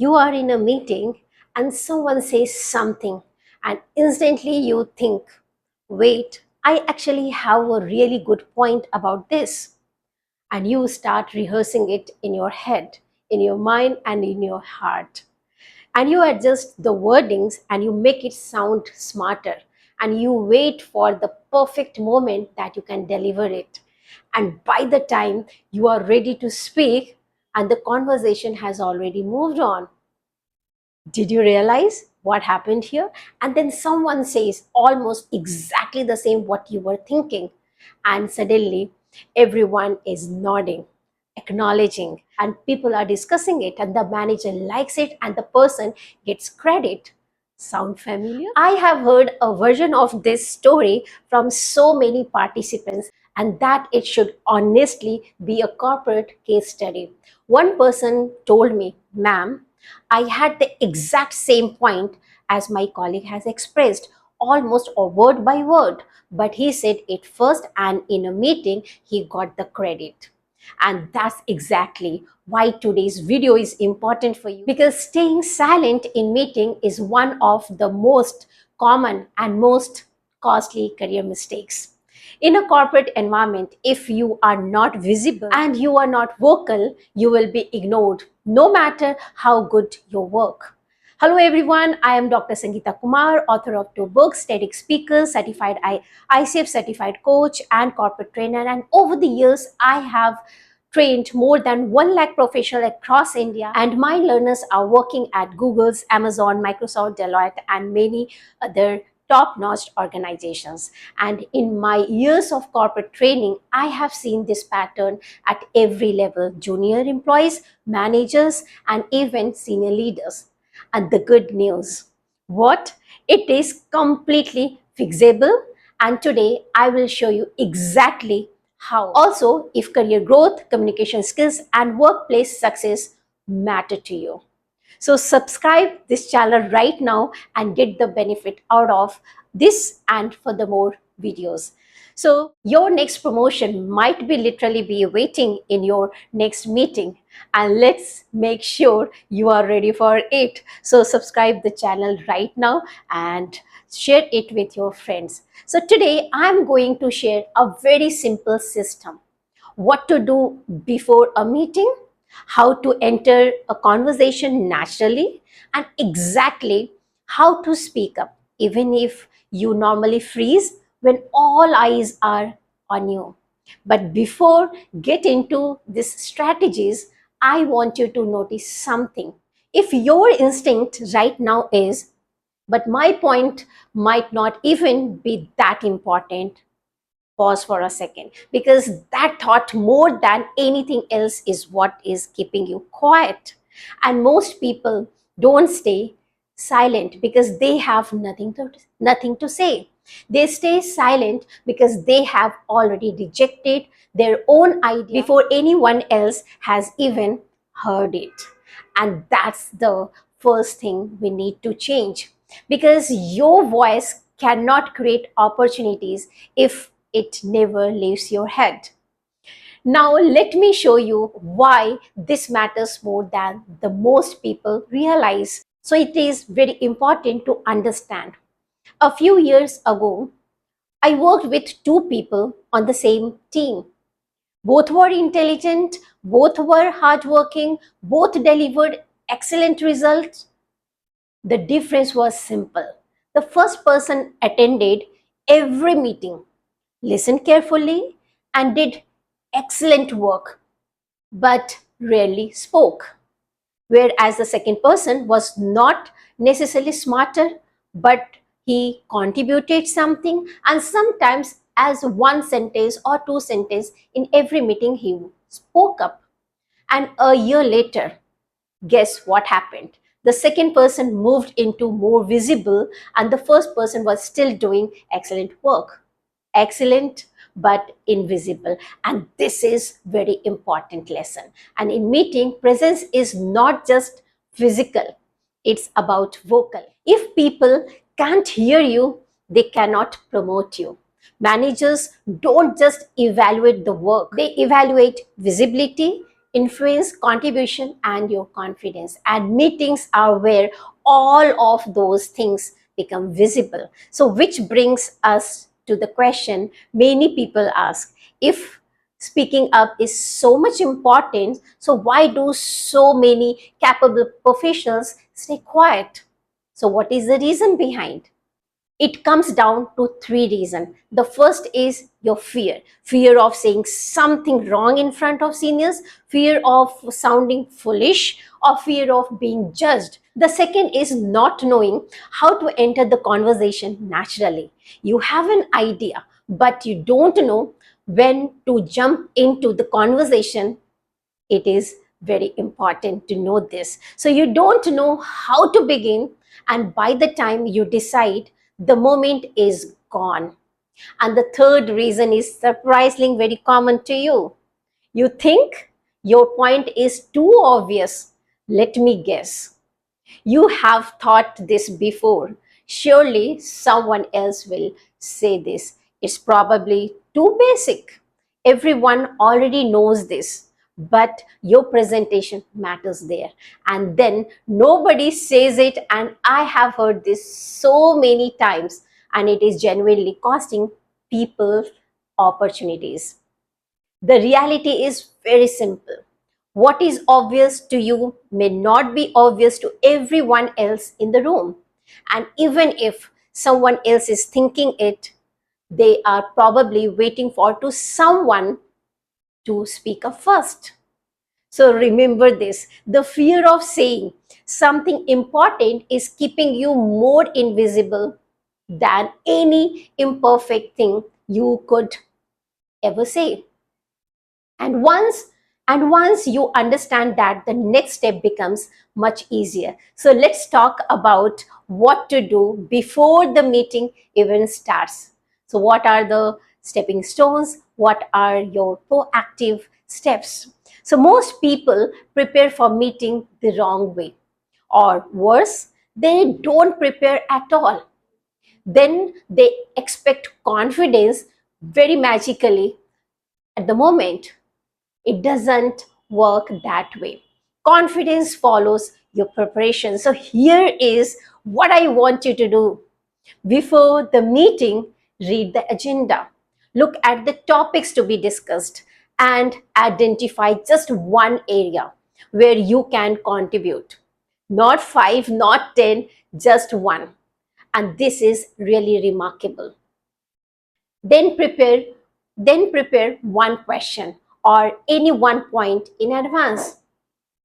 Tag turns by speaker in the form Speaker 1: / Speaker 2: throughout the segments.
Speaker 1: You are in a meeting and someone says something, and instantly you think, wait, I actually have a really good point about this. And you start rehearsing it in your head, in your mind, and in your heart. And you adjust the wordings and you make it sound smarter. And you wait for the perfect moment that you can deliver it. And by the time you are ready to speak, and the conversation has already moved on. Did you realize what happened here? And then someone says almost exactly the same what you were thinking. And suddenly everyone is nodding, acknowledging, and people are discussing it, and the manager likes it, and the person gets credit. Sound familiar? I have heard a version of this story from so many participants, and that it should honestly be a corporate case study. One person told me, ma'am, I had the exact same point as my colleague has expressed, almost a word by word, but he said it first, and in a meeting, he got the credit. And that's exactly why today's video is important for you, because staying silent in meeting is one of the most common and most costly career mistakes. In a corporate environment, if you are not visible and you are not vocal, you will be ignored no matter how good your work. Hello everyone, I am Dr. Sangeeta Kumar, author of 2 books, TEDx speaker, certified ICF certified coach and corporate trainer, and over the years I have trained more than 1 lakh professionals across India, and my learners are working at Google's, Amazon, Microsoft, Deloitte, and many other top-notch organizations. And in my years of corporate training, I have seen this pattern at every level: junior employees, managers, and even senior leaders. And the good news, what? It is completely fixable, and today I will show you exactly how. Also, if career growth, communication skills, and workplace success matter to you. So subscribe this channel right now and get the benefit out of this and for the more videos. So your next promotion might be literally be waiting in your next meeting, and let's make sure you are ready for it. So subscribe the channel right now and share it with your friends. So today I'm going to share a very simple system: what to do before a meeting, how to enter a conversation naturally, and exactly how to speak up, even if you normally freeze when all eyes are on you. But before get into these strategies, I want you to notice something. If your instinct right now is, but my point might not even be that important, pause for a second, because that thought more than anything else is what is keeping you quiet. And most people don't stay silent because they have nothing to say. They stay silent because they have already rejected their own idea before anyone else has even heard it. And that's the first thing we need to change, because your voice cannot create opportunities if it never leaves your head. Now, let me show you why this matters more than the most people realize. So, it is very important to understand. A few years ago, I worked with 2 people on the same team. Both were intelligent, both were hardworking, both delivered excellent results. The difference was simple. The first person attended every meeting, listened carefully, and did excellent work, but rarely spoke. Whereas the second person was not necessarily smarter, but he contributed something, and sometimes as 1 sentence or 2 sentences in every meeting he spoke up. And a year later, guess what happened? The second person moved into more visible, and the first person was still doing excellent work. Excellent but invisible. And this is very important lesson. And in meeting, presence is not just physical, it's about vocal. If people can't hear you, they cannot promote you. Managers don't just evaluate the work, they evaluate visibility, influence, contribution, and your confidence. And meetings are where all of those things become visible. So, which brings us to the question many people ask: if speaking up is so much important, so why do so many capable professionals stay quiet? So, what is the reason behind? It comes down to three reasons. The first is your fear of saying something wrong in front of seniors, fear of sounding foolish, or fear of being judged. The second is not knowing how to enter the conversation naturally. You have an idea, but you don't know when to jump into the conversation. It is very important to know this. So you don't know how to begin, and by the time you decide, the moment is gone. And the third reason is surprisingly very common to you. You think your point is too obvious. Let me guess. You have thought this before. Surely someone else will say this. It's probably too basic. Everyone already knows this, but your presentation matters there. And then nobody says it, and I have heard this so many times, and it is genuinely costing people opportunities. The reality is very simple. What is obvious to you may not be obvious to everyone else in the room. And even if someone else is thinking it, they are probably waiting for to someone to speak up first. So remember this, the fear of saying something important is keeping you more invisible than any imperfect thing you could ever say. And once you understand that, the next step becomes much easier. So let's talk about what to do before the meeting even starts. So what are the stepping stones? What are your proactive steps? So most people prepare for meeting the wrong way, or worse, they don't prepare at all. Then they expect confidence very magically at the moment. It doesn't work that way. Confidence follows your preparation. So here is what I want you to do. Before the meeting, read the agenda. Look at the topics to be discussed and identify just one area where you can contribute. Not five, not 10, just one. And this is really remarkable. Then prepare then prepare one question or any one point in advance.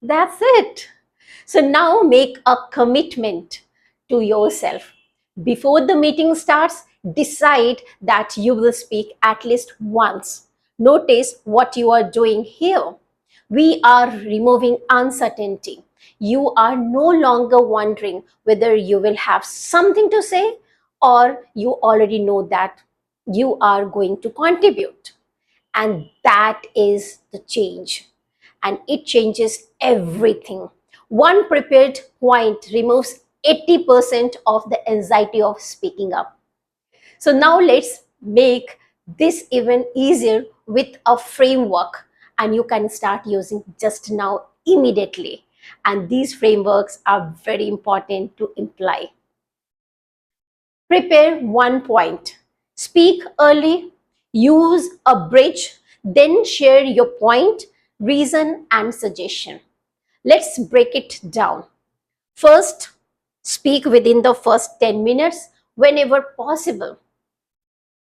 Speaker 1: That's it. So now make a commitment to yourself. Before the meeting starts, decide that you will speak at least once. Notice what you are doing here. We are removing uncertainty. You are no longer wondering whether you will have something to say, or you already know that you are going to contribute. And that is the change. And it changes everything. One prepared point removes 80% of the anxiety of speaking up. So now let's make this even easier with a framework, and you can start using just now immediately. And these frameworks are very important to imply. Prepare one point. Speak early, use a bridge, then share your point, reason, and suggestion. Let's break it down. First, speak within the first 10 minutes whenever possible.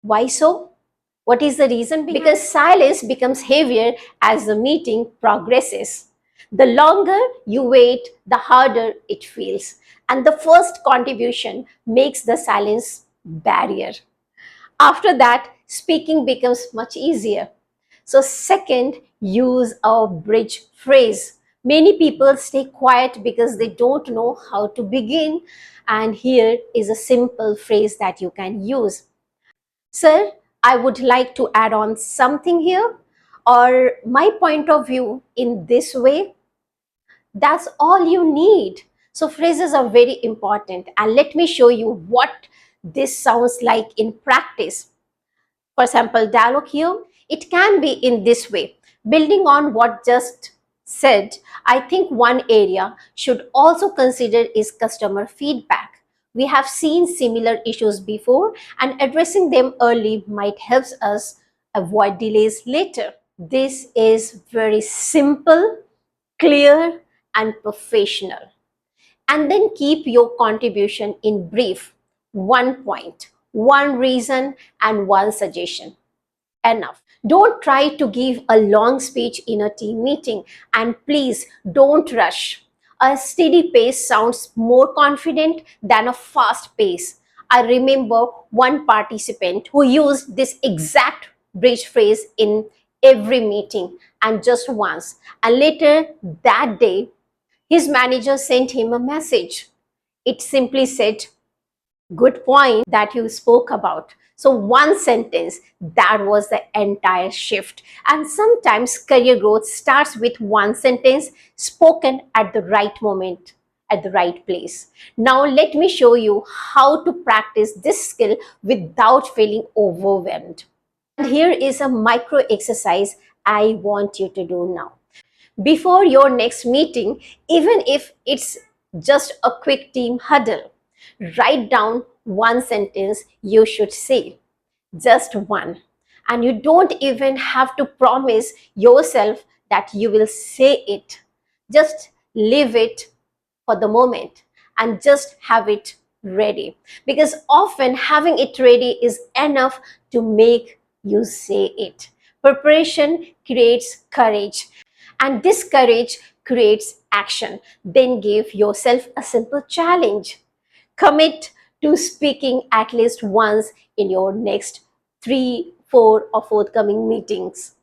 Speaker 1: Why so? What is the reason? Because silence becomes heavier as the meeting progresses. The longer you wait, the harder it feels. And the first contribution makes the silence barrier. After that, speaking becomes much easier. So, second, use a bridge phrase. Many people stay quiet because they don't know how to begin. And here is a simple phrase that you can use. Sir, I would like to add on something here, or my point of view in this way. That's all you need. So phrases are very important, and let me show you what this sounds like in practice. For sample dialogue here, it can be in this way, building on what just said, I think one area should also consider is customer feedback. We have seen similar issues before, and addressing them early might help us avoid delays later. This is very simple, clear, and professional. And then keep your contribution in brief. One point, one reason, and one suggestion. Enough. Don't try to give a long speech in a team meeting, and please don't rush. A steady pace sounds more confident than a fast pace. I remember one participant who used this exact bridge phrase in every meeting and just once. And later that day, his manager sent him a message. It simply said, good point that you spoke about. So one sentence, that was the entire shift. And sometimes career growth starts with one sentence spoken at the right moment, at the right place. Now let me show you how to practice this skill without feeling overwhelmed. And here is a micro exercise I want you to do now. Before your next meeting, even if it's just a quick team huddle, write down one sentence you should say, just one. And you don't even have to promise yourself that you will say it. Just leave it for the moment and just have it ready. Because often having it ready is enough to make you say it. Preparation creates courage, and this courage creates action. Then give yourself a simple challenge. Commit to speaking at least once in your next 3, 4, or forthcoming meetings.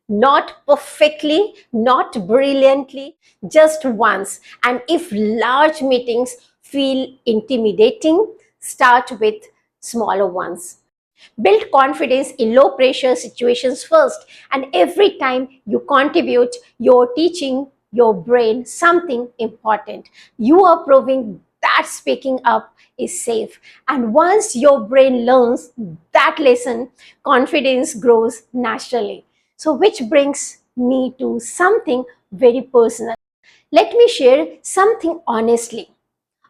Speaker 1: Not perfectly, not brilliantly, just once. And if large meetings feel intimidating, start with smaller ones. Build confidence in low pressure situations first, and every time you contribute, you're teaching your brain something important. You are proving that speaking up is safe. And once your brain learns that lesson, confidence grows naturally. So, which brings me to something very personal. Let me share something honestly.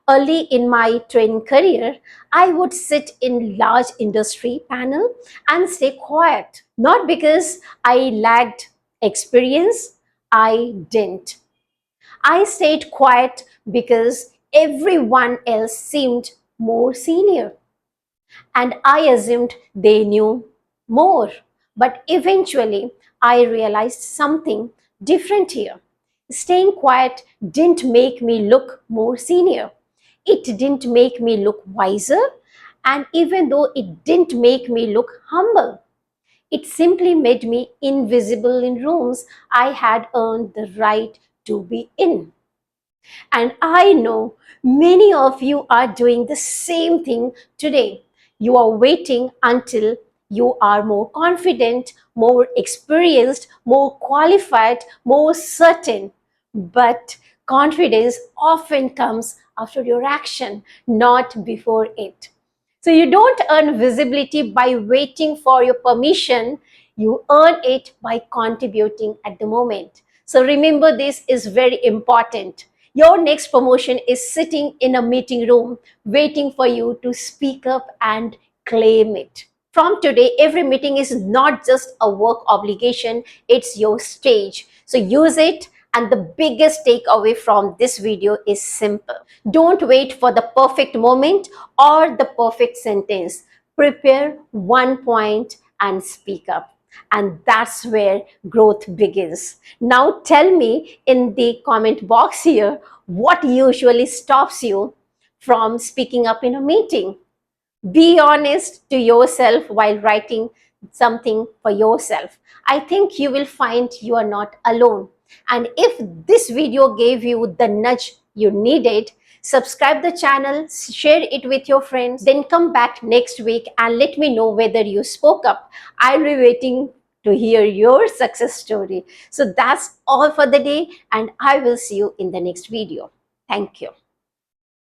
Speaker 1: Early in my training career, I would sit in large industry panel and stay quiet. Not because I lacked experience, I didn't. I stayed quiet because everyone else seemed more senior, and I assumed they knew more. But eventually, I realized something different here. Staying quiet didn't make me look more senior. It didn't make me look wiser, and even though it didn't make me look humble, it simply made me invisible in rooms I had earned the right to be in. And I know many of you are doing the same thing today. You are waiting until you are more confident, more experienced, more qualified, more certain. But confidence often comes after your action, not before it. So you don't earn visibility by waiting for your permission. You earn it by contributing at the moment. So remember, this is very important. Your next promotion is sitting in a meeting room waiting for you to speak up and claim it. From today, every meeting is not just a work obligation, it's your stage. So use it. And the biggest takeaway from this video is simple. Don't wait for the perfect moment or the perfect sentence. Prepare one point and speak up. And that's where growth begins. Now tell me in the comment box here, what usually stops you from speaking up in a meeting? Be honest to yourself while writing something for yourself. I think you will find you are not alone. And if this video gave you the nudge you needed, subscribe the channel, share it with your friends, then come back next week and let me know whether you spoke up. I'll be waiting to hear your success story. So that's all for the day, and I will see you in the next video. Thank you.